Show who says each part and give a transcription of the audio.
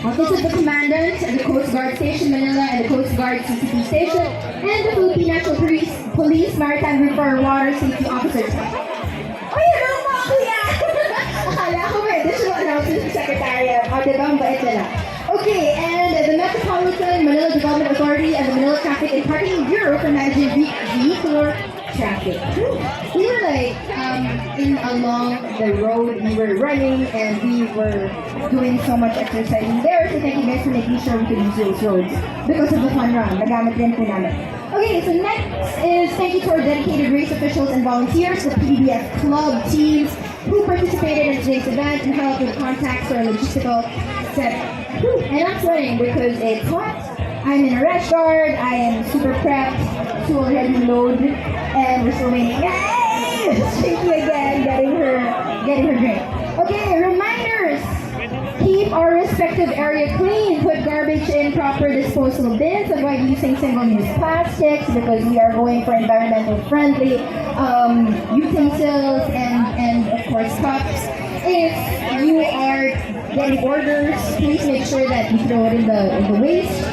Speaker 1: Office of the Commandant, the Coast Guard Station Manila, and the Coast Guard CCP Station, and the Philippine National Police Maritime River Water Safety Officers. Uy, ano mo, kuya? Akala ko may additional announcements sa Secretariat. O, diba? Ang bait nila. Okay, and the Metropolitan Manila Development Authority and the Manila Traffic and Parking Bureau for managing vehicular traffic. We were like in along the road, we were running and we were doing so much exercising there. So thank you guys for making sure we could use those roads because of the fun run. Nagamit din po namin. Okay, so next is thank you to our dedicated race officials and volunteers, the PDBF club teams who participated in today's event and helped with contacts or logistical setup. And I'm sweating because it's hot. I'm in a rash guard. I am super prepped to already load, and we're still waiting. Yay! Shaky again, getting her drink. Okay, reminders. Keep our respective area clean. Put garbage in proper disposal bins. Avoid using single-use plastics because we are going for environmental friendly utensils and of course cups. If you are getting orders, please make sure that you throw it in the waste